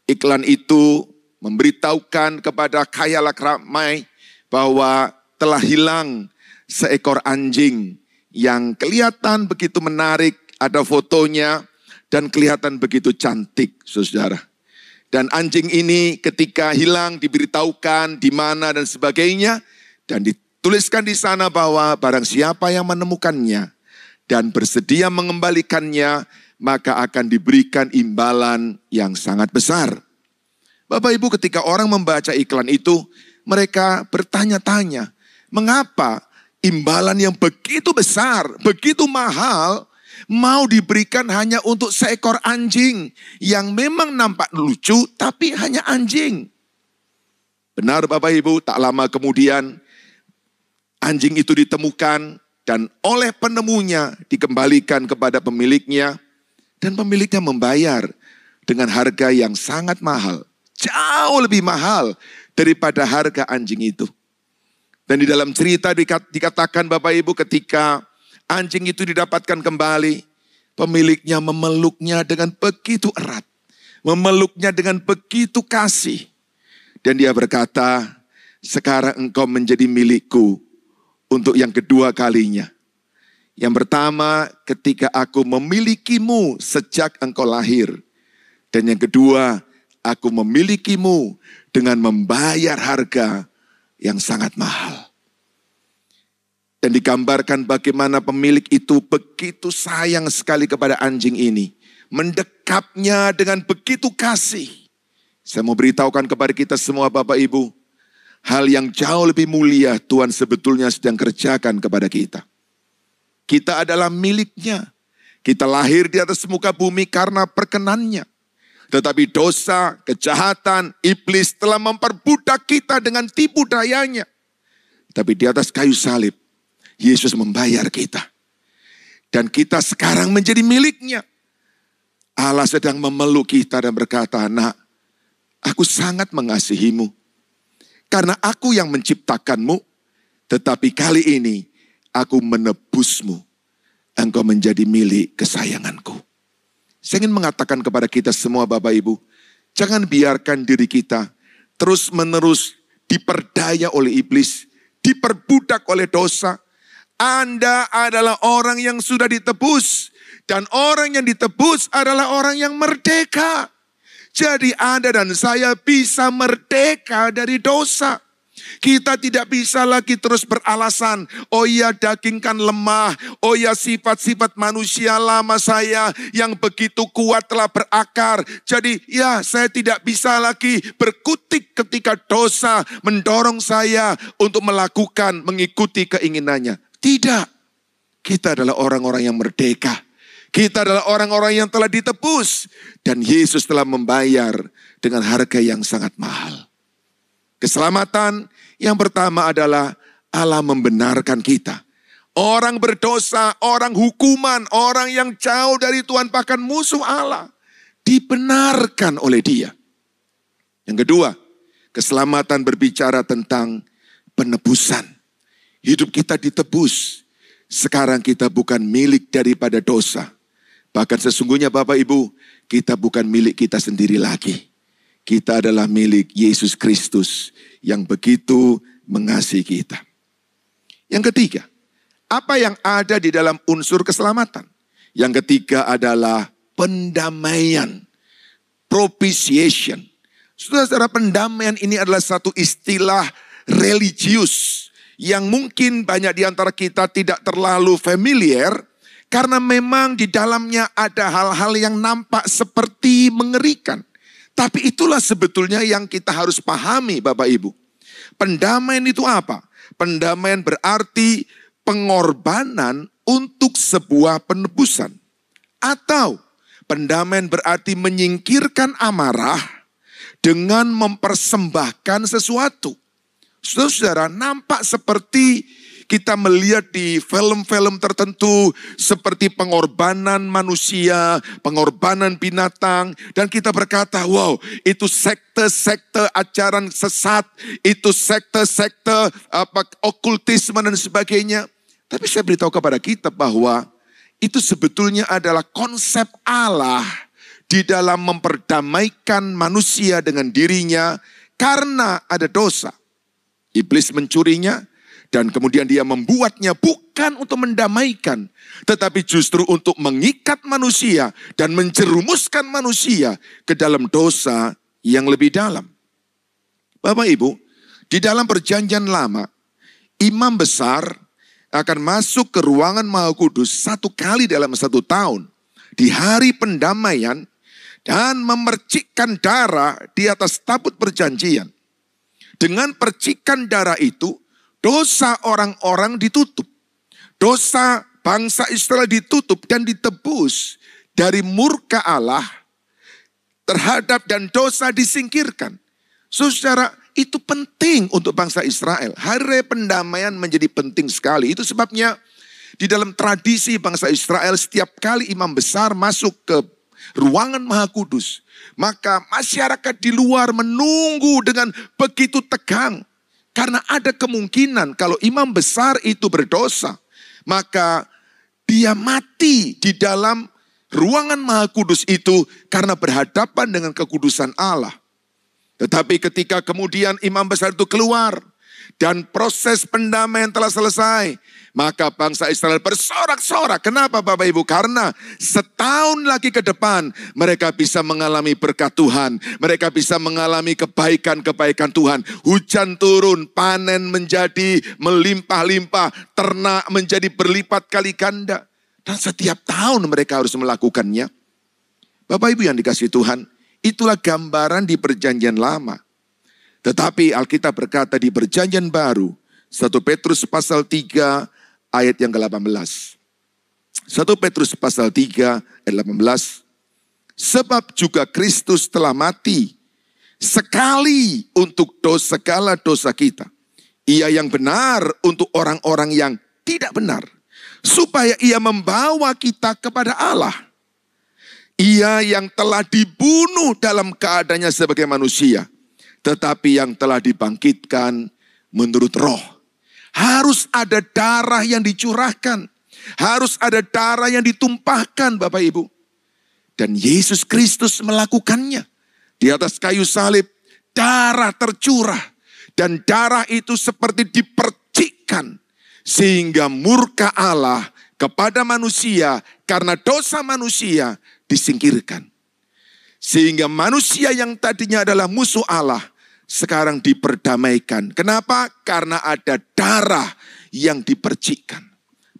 Iklan itu memberitahukan kepada khayalak ramai bahwa telah hilang seekor anjing yang kelihatan begitu menarik, ada fotonya dan kelihatan begitu cantik, saudara. Dan anjing ini ketika hilang diberitahukan di mana dan sebagainya dan dituliskan di sana bahwa barang siapa yang menemukannya dan bersedia mengembalikannya, maka akan diberikan imbalan yang sangat besar. Bapak Ibu, ketika orang membaca iklan itu, mereka bertanya-tanya, mengapa imbalan yang begitu besar, begitu mahal, mau diberikan hanya untuk seekor anjing yang memang nampak lucu, tapi hanya anjing. Benar Bapak Ibu, tak lama kemudian anjing itu ditemukan dan oleh penemunya dikembalikan kepada pemiliknya. Dan pemiliknya membayar dengan harga yang sangat mahal. Jauh lebih mahal daripada harga anjing itu. Dan di dalam cerita dikatakan Bapak Ibu ketika anjing itu didapatkan kembali. Pemiliknya memeluknya dengan begitu erat. Memeluknya dengan begitu kasih. Dan dia berkata, sekarang engkau menjadi milikku untuk yang kedua kalinya. Yang pertama, ketika aku memilikimu sejak engkau lahir. Dan yang kedua, aku memilikimu dengan membayar harga yang sangat mahal. Dan digambarkan bagaimana pemilik itu begitu sayang sekali kepada anjing ini. Mendekapnya dengan begitu kasih. Saya mau beritahukan kepada kita semua Bapak Ibu. Hal yang jauh lebih mulia Tuhan sebetulnya sedang kerjakan kepada kita. Kita adalah miliknya. Kita lahir di atas muka bumi karena perkenannya. Tetapi dosa, kejahatan, iblis telah memperbudak kita dengan tipu dayanya. Tapi di atas kayu salib, Yesus membayar kita. Dan kita sekarang menjadi miliknya. Allah sedang memeluk kita dan berkata, nak, aku sangat mengasihimu. Karena aku yang menciptakanmu, tetapi kali ini aku menebusmu. Engkau menjadi milik kesayanganku. Saya ingin mengatakan kepada kita semua Bapak Ibu, jangan biarkan diri kita terus-menerus diperdaya oleh iblis, diperbudak oleh dosa. Anda adalah orang yang sudah ditebus. Dan orang yang ditebus adalah orang yang merdeka. Jadi Anda dan saya bisa merdeka dari dosa. Kita tidak bisa lagi terus beralasan, oh ya daging kan lemah, oh ya sifat-sifat manusia lama saya yang begitu kuat telah berakar. Jadi ya saya tidak bisa lagi berkutik ketika dosa mendorong saya untuk mengikuti keinginannya. Tidak, kita adalah orang-orang yang merdeka. Kita adalah orang-orang yang telah ditebus. Dan Yesus telah membayar dengan harga yang sangat mahal. Keselamatan yang pertama adalah Allah membenarkan kita. Orang berdosa, orang hukuman, orang yang jauh dari Tuhan bahkan musuh Allah. Dibenarkan oleh Dia. Yang kedua, keselamatan berbicara tentang penebusan. Hidup kita ditebus. Sekarang kita bukan milik daripada dosa. Bahkan sesungguhnya Bapak Ibu, kita bukan milik kita sendiri lagi. Kita adalah milik Yesus Kristus yang begitu mengasihi kita. Yang ketiga, apa yang ada di dalam unsur keselamatan? Yang ketiga adalah pendamaian, propitiation. Saudara-saudara, pendamaian ini adalah satu istilah religius yang mungkin banyak di antara kita tidak terlalu familiar, karena memang di dalamnya ada hal-hal yang nampak seperti mengerikan. Tapi itulah sebetulnya yang kita harus pahami Bapak Ibu. Pendamaian itu apa? Pendamaian berarti pengorbanan untuk sebuah penebusan. Atau pendamaian berarti menyingkirkan amarah dengan mempersembahkan sesuatu. Saudara-saudara, nampak seperti kita melihat di film-film tertentu seperti pengorbanan manusia, pengorbanan binatang. Dan kita berkata, wow, itu sekte-sekte ajaran sesat, itu sekte-sekte okultisme dan sebagainya. Tapi saya beritahu kepada kita bahwa itu sebetulnya adalah konsep Allah di dalam memperdamaikan manusia dengan dirinya karena ada dosa. Iblis mencurinya dan kemudian dia membuatnya bukan untuk mendamaikan, tetapi justru untuk mengikat manusia dan menjerumuskan manusia ke dalam dosa yang lebih dalam. Bapak Ibu, di dalam perjanjian lama, imam besar akan masuk ke ruangan Maha Kudus 1 kali dalam 1 tahun di hari pendamaian dan memercikkan darah di atas tabut perjanjian. Dengan percikan darah itu, dosa orang-orang ditutup. Dosa bangsa Israel ditutup dan ditebus dari murka Allah terhadap dan dosa disingkirkan. Saudara, itu penting untuk bangsa Israel. Hari pendamaian menjadi penting sekali. Itu sebabnya di dalam tradisi bangsa Israel setiap kali imam besar masuk ke ruangan Maha Kudus, maka masyarakat di luar menunggu dengan begitu tegang. Karena ada kemungkinan kalau imam besar itu berdosa, maka dia mati di dalam ruangan Maha Kudus itu karena berhadapan dengan kekudusan Allah. Tetapi ketika kemudian imam besar itu keluar dan proses pendamaian telah selesai, maka bangsa Israel bersorak-sorak. Kenapa Bapak Ibu? Karena setahun lagi ke depan mereka bisa mengalami berkat Tuhan. Mereka bisa mengalami kebaikan-kebaikan Tuhan. Hujan turun, panen menjadi melimpah-limpah, ternak menjadi berlipat kali ganda. Dan setiap tahun mereka harus melakukannya. Bapak Ibu yang dikasihi Tuhan, itulah gambaran di perjanjian lama. Tetapi Alkitab berkata di perjanjian baru, 1 Petrus pasal 3 ayat yang ke-18. 1 Petrus pasal 3 ayat 18. Sebab juga Kristus telah mati sekali untuk segala dosa kita. Ia yang benar untuk orang-orang yang tidak benar. Supaya ia membawa kita kepada Allah. Ia yang telah dibunuh dalam keadaannya sebagai manusia. Tetapi yang telah dibangkitkan menurut roh. Harus ada darah yang dicurahkan. Harus ada darah yang ditumpahkan Bapak Ibu. Dan Yesus Kristus melakukannya. Di atas kayu salib darah tercurah. Dan darah itu seperti dipercikkan. Sehingga murka Allah kepada manusia karena dosa manusia disingkirkan. Sehingga manusia yang tadinya adalah musuh Allah sekarang diperdamaikan. Kenapa? Karena ada darah yang dipercikkan.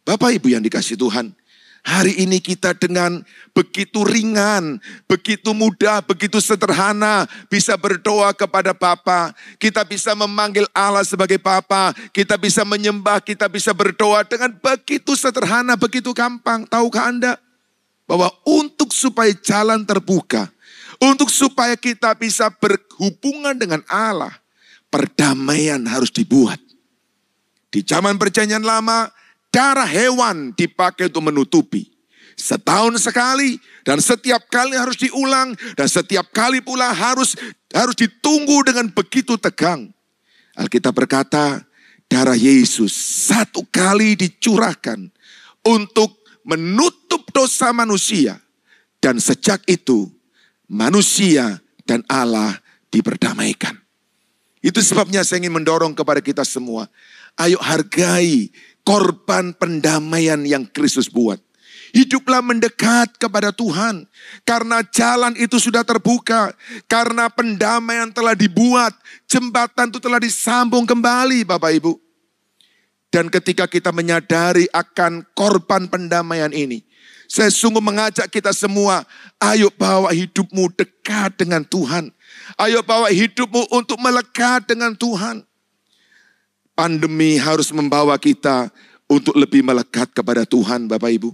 Bapak Ibu yang dikasihi Tuhan, hari ini kita dengan begitu ringan, begitu mudah, begitu sederhana bisa berdoa kepada Bapa. Kita bisa memanggil Allah sebagai Bapa. Kita bisa menyembah, kita bisa berdoa dengan begitu sederhana, begitu gampang. Tahukah Anda bahwa untuk supaya jalan terbuka, untuk supaya kita bisa berhubungan dengan Allah, perdamaian harus dibuat. Di zaman perjanjian lama, darah hewan dipakai untuk menutupi. Setahun sekali dan setiap kali harus diulang. Dan setiap kali pula harus ditunggu dengan begitu tegang. Alkitab berkata, darah Yesus satu kali dicurahkan untuk menutup dosa manusia. Dan sejak itu manusia dan Allah diperdamaikan. Itu sebabnya saya ingin mendorong kepada kita semua. Ayo hargai korban pendamaian yang Kristus buat. Hiduplah mendekat kepada Tuhan. Karena jalan itu sudah terbuka. Karena pendamaian telah dibuat. Jembatan itu telah disambung kembali Bapak Ibu. Dan ketika kita menyadari akan korban pendamaian ini, saya sungguh mengajak kita semua, ayo bawa hidupmu dekat dengan Tuhan. Ayo bawa hidupmu untuk melekat dengan Tuhan. Pandemi harus membawa kita untuk lebih melekat kepada Tuhan Bapak Ibu.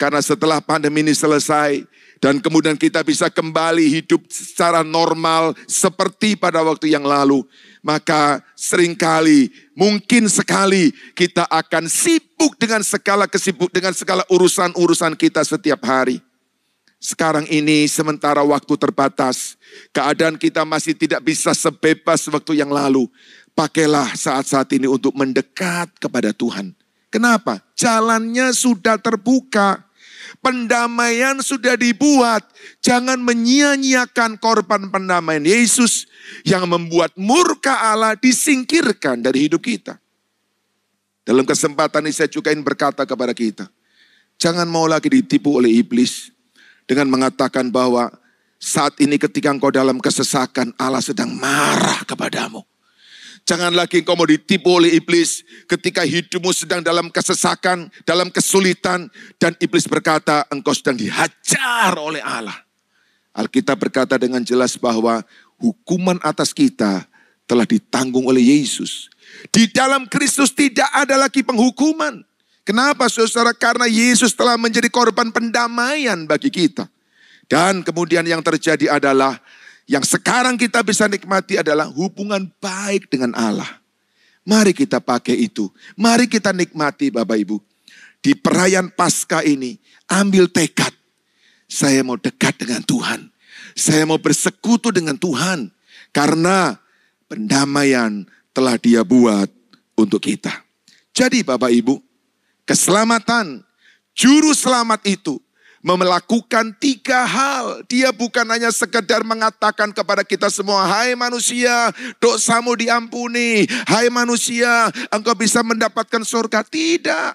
Karena setelah pandemi ini selesai dan kemudian kita bisa kembali hidup secara normal seperti pada waktu yang lalu. Maka seringkali, mungkin sekali kita akan sibuk dengan segala urusan-urusan kita setiap hari. Sekarang ini sementara waktu terbatas, keadaan kita masih tidak bisa sebebas waktu yang lalu. Pakailah saat-saat ini untuk mendekat kepada Tuhan. Kenapa? Jalannya sudah terbuka. Pendamaian sudah dibuat. Jangan menyia-nyiakan korban pendamaian Yesus yang membuat murka Allah disingkirkan dari hidup kita. Dalam kesempatan ini saya juga ingin berkata kepada kita. Jangan mau lagi ditipu oleh iblis dengan mengatakan bahwa saat ini ketika engkau dalam kesesakan Allah sedang marah kepadamu. Jangan lagi engkau mau ditipu oleh iblis ketika hidupmu sedang dalam kesesakan, dalam kesulitan. Dan iblis berkata engkau sedang dihajar oleh Allah. Alkitab berkata dengan jelas bahwa hukuman atas kita telah ditanggung oleh Yesus. Di dalam Kristus tidak ada lagi penghukuman. Kenapa saudara? Karena Yesus telah menjadi korban pendamaian bagi kita. Dan kemudian yang terjadi adalah yang sekarang kita bisa nikmati adalah hubungan baik dengan Allah. Mari kita pakai itu. Mari kita nikmati Bapak Ibu. Di perayaan Paskah ini, ambil tekad. Saya mau dekat dengan Tuhan. Saya mau bersekutu dengan Tuhan. Karena pendamaian telah Dia buat untuk kita. Jadi Bapak Ibu, keselamatan, juru selamat itu melakukan 3 hal. Dia bukan hanya sekedar mengatakan kepada kita semua, hai manusia, dosamu diampuni. Hai manusia, engkau bisa mendapatkan surga. Tidak.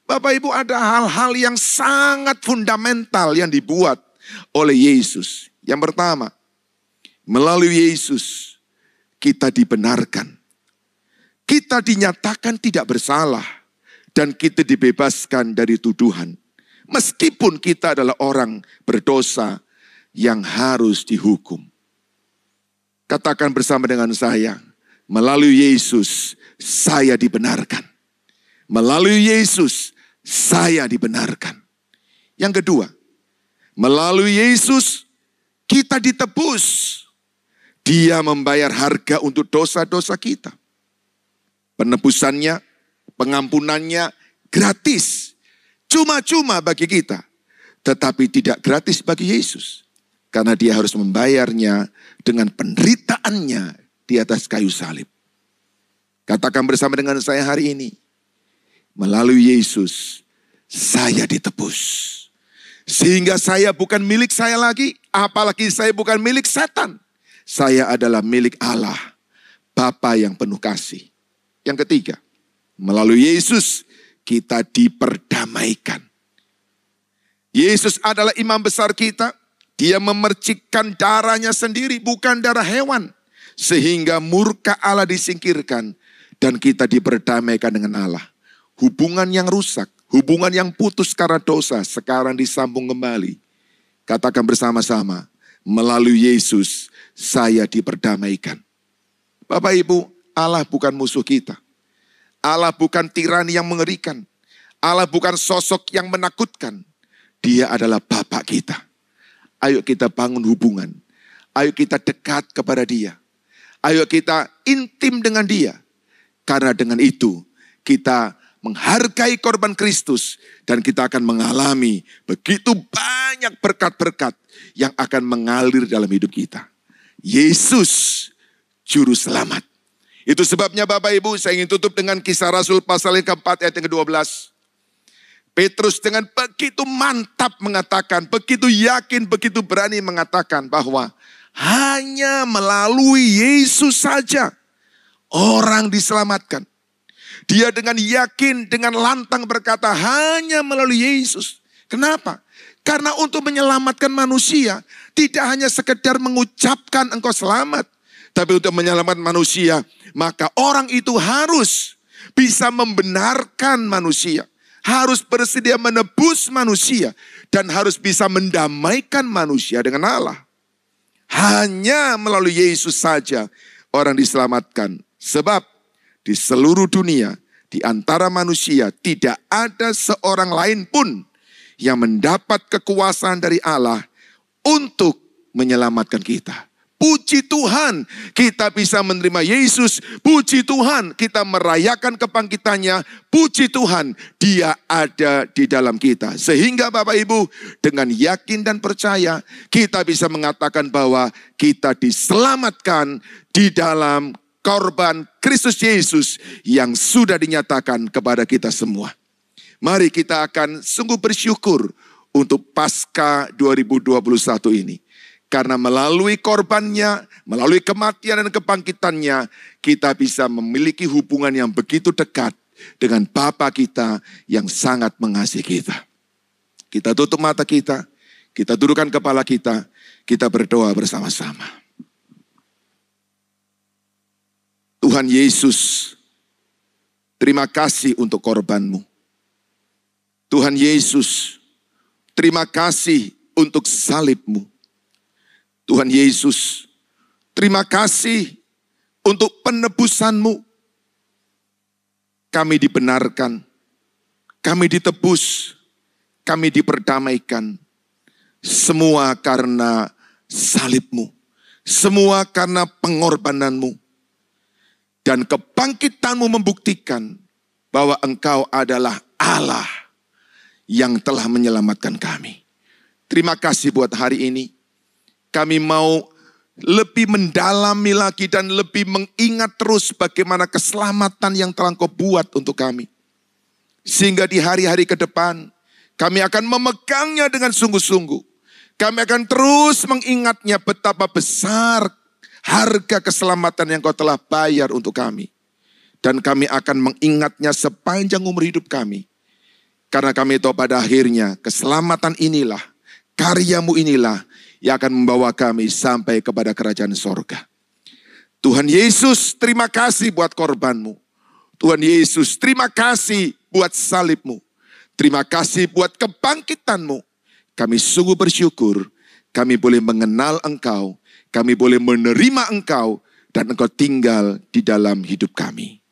Bapak Ibu, ada hal-hal yang sangat fundamental yang dibuat oleh Yesus. Yang pertama, melalui Yesus kita dibenarkan. Kita dinyatakan tidak bersalah dan kita dibebaskan dari tuduhan. Meskipun kita adalah orang berdosa yang harus dihukum. Katakan bersama dengan saya, melalui Yesus saya dibenarkan. Melalui Yesus saya dibenarkan. Yang kedua, melalui Yesus kita ditebus. Dia membayar harga untuk dosa-dosa kita. Penebusannya, pengampunannya gratis. Cuma-cuma bagi kita. Tetapi tidak gratis bagi Yesus. Karena dia harus membayarnya dengan penderitaannya di atas kayu salib. Katakan bersama dengan saya hari ini. Melalui Yesus saya ditebus. Sehingga saya bukan milik saya lagi. Apalagi saya bukan milik setan. Saya adalah milik Allah. Bapa yang penuh kasih. Yang ketiga. Melalui Yesus kita diperdamaikan. Yesus adalah imam besar kita. Dia memercikkan darahnya sendiri, bukan darah hewan. Sehingga murka Allah disingkirkan. Dan kita diperdamaikan dengan Allah. Hubungan yang rusak, hubungan yang putus karena dosa, sekarang disambung kembali. Katakan bersama-sama, melalui Yesus saya diperdamaikan. Bapak Ibu, Allah bukan musuh kita. Allah bukan tirani yang mengerikan. Allah bukan sosok yang menakutkan. Dia adalah Bapa kita. Ayo kita bangun hubungan. Ayo kita dekat kepada Dia. Ayo kita intim dengan Dia. Karena dengan itu kita menghargai korban Kristus. Dan kita akan mengalami begitu banyak berkat-berkat yang akan mengalir dalam hidup kita. Yesus Juru Selamat. Itu sebabnya Bapak Ibu, saya ingin tutup dengan Kisah Rasul pasal yang keempat ayat yang ke-12. Petrus dengan begitu mantap mengatakan, begitu yakin, begitu berani mengatakan bahwa hanya melalui Yesus saja orang diselamatkan. Dia dengan yakin, dengan lantang berkata hanya melalui Yesus. Kenapa? Karena untuk menyelamatkan manusia tidak hanya sekedar mengucapkan engkau selamat. Tapi untuk menyelamatkan manusia, maka orang itu harus bisa membenarkan manusia. Harus bersedia menebus manusia. Dan harus bisa mendamaikan manusia dengan Allah. Hanya melalui Yesus saja orang diselamatkan. Sebab di seluruh dunia, di antara manusia tidak ada seorang lain pun yang mendapat kekuasaan dari Allah untuk menyelamatkan kita. Puji Tuhan kita bisa menerima Yesus. Puji Tuhan kita merayakan kebangkitannya. Puji Tuhan Dia ada di dalam kita. Sehingga Bapak Ibu dengan yakin dan percaya kita bisa mengatakan bahwa kita diselamatkan di dalam korban Kristus Yesus yang sudah dinyatakan kepada kita semua. Mari kita akan sungguh bersyukur untuk Paskah 2021 ini. Karena melalui korbannya, melalui kematian dan kebangkitannya, kita bisa memiliki hubungan yang begitu dekat dengan Bapa kita yang sangat mengasihi kita. Kita tutup mata kita dudukkan kepala kita berdoa bersama-sama. Tuhan Yesus, terima kasih untuk korban-Mu. Tuhan Yesus, terima kasih untuk salib-Mu. Tuhan Yesus, terima kasih untuk penebusan-Mu. Kami dibenarkan, kami ditebus, kami diperdamaikan. Semua karena salib-Mu, semua karena pengorbanan-Mu. Dan kebangkitan-Mu membuktikan bahwa Engkau adalah Allah yang telah menyelamatkan kami. Terima kasih buat hari ini. Kami mau lebih mendalami lagi dan lebih mengingat terus bagaimana keselamatan yang telah Engkau buat untuk kami. Sehingga di hari-hari ke depan Kami akan memegangnya dengan sungguh-sungguh. Kami akan terus mengingatnya betapa besar harga keselamatan yang kau telah bayar untuk kami. Dan kami akan mengingatnya sepanjang umur hidup kami. Karena kami tahu pada akhirnya keselamatan inilah, karyamu inilah yang akan membawa kami sampai kepada kerajaan sorga. Tuhan Yesus, terima kasih buat korbanmu. Tuhan Yesus, terima kasih buat salibmu. Terima kasih buat kebangkitanmu. Kami sungguh bersyukur, kami boleh mengenal Engkau, kami boleh menerima Engkau, dan Engkau tinggal di dalam hidup kami.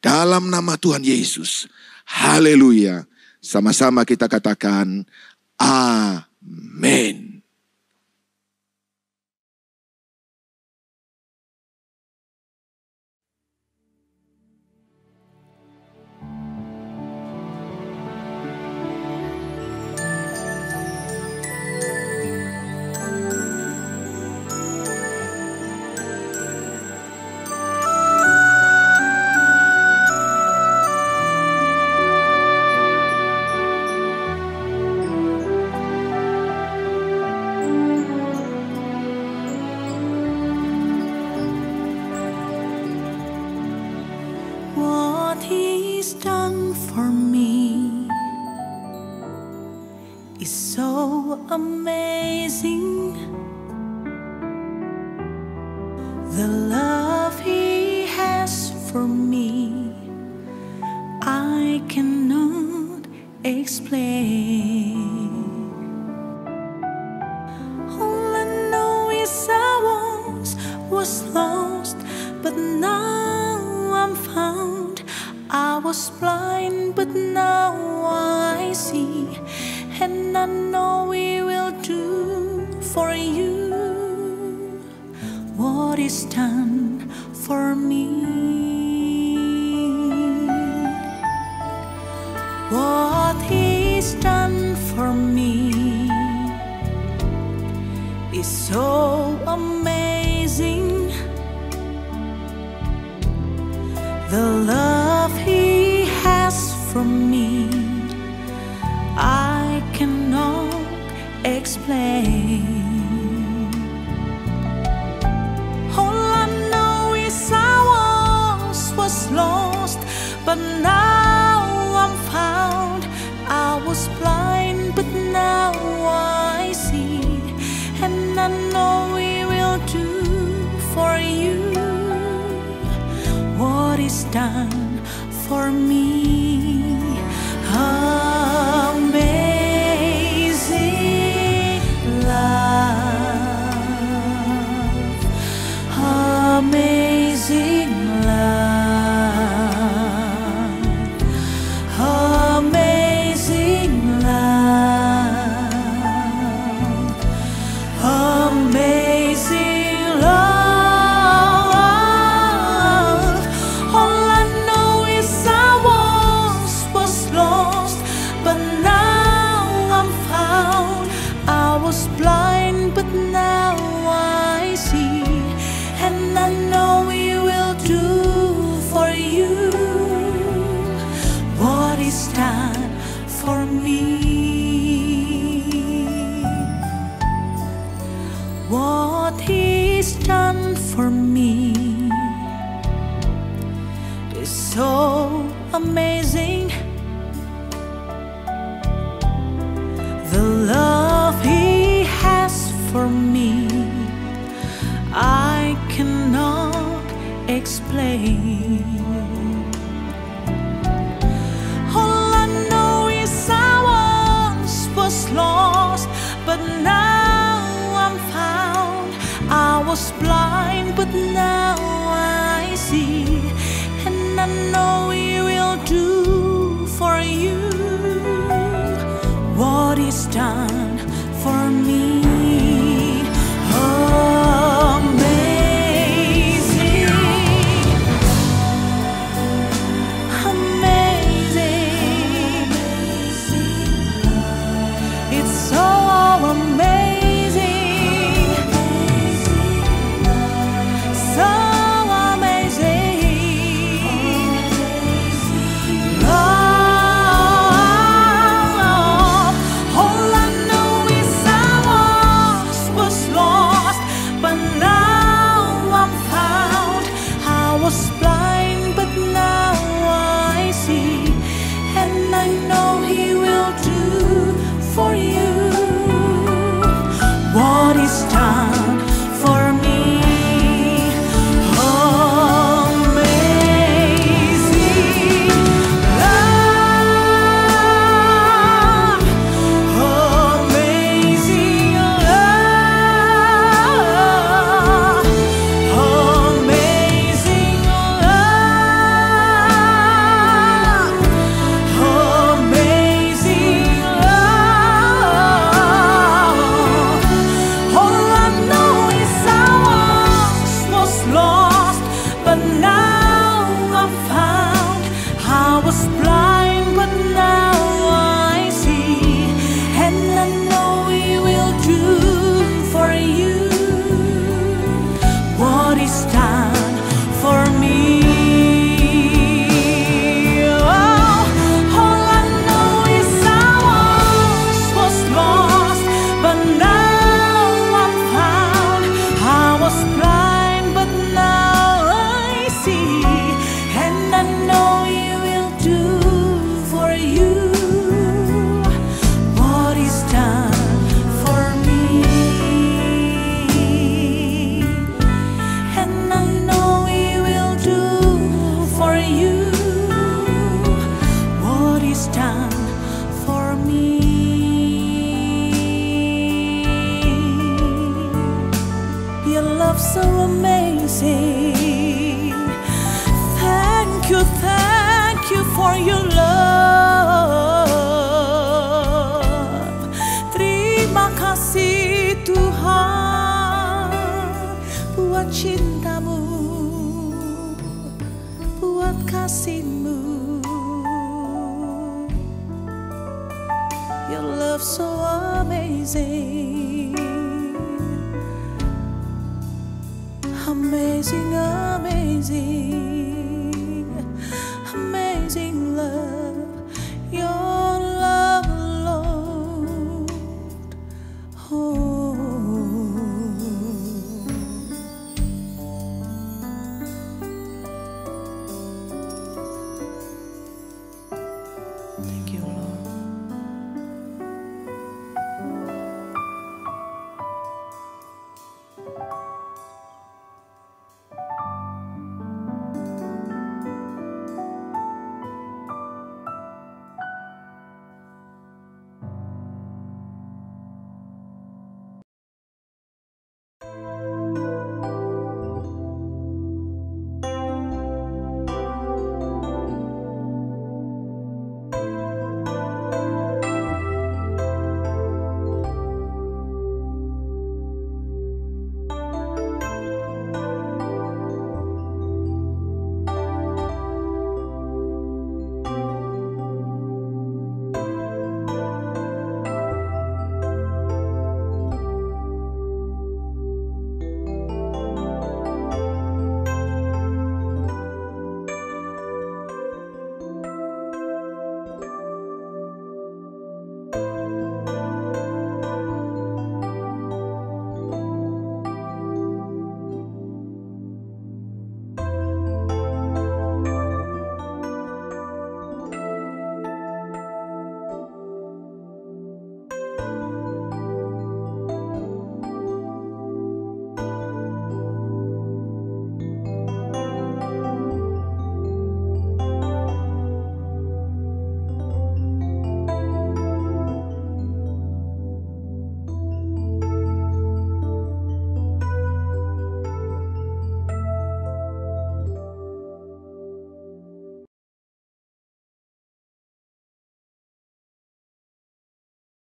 Dalam nama Tuhan Yesus, haleluya. Sama-sama kita katakan, amin. Amazing, the love He has for me, I cannot explain. All I know is I once was lost, but now I'm found. I was blind, but now I see, and I know we will do for you what is done for me. What He's done for me is so amazing. The love He has for me, I cannot explain. All I know is I once was lost, but now I'm found. I was blind, but now I see, and I know we will do for you what is done for me. Amazing love, amazing love, amazing love, amazing love. All I know is I once was lost, but now I'm found. I was blind, but now I see, and I know we will do for you what is done for me. What He's done for me is so amazing. The love He has for me, I cannot explain. All I know is I once was lost, but now I'm found. I was blind, but now I see, and I know we will do for you what is done for me. Amazing, amazing, it's so amazing, so amazing. Love, for your love. Terima kasih Tuhan buat cintamu, buat kasihmu. Your love so amazing, amazing, amazing, amazing love. Your love, Lord. Oh. Thank you, Lord.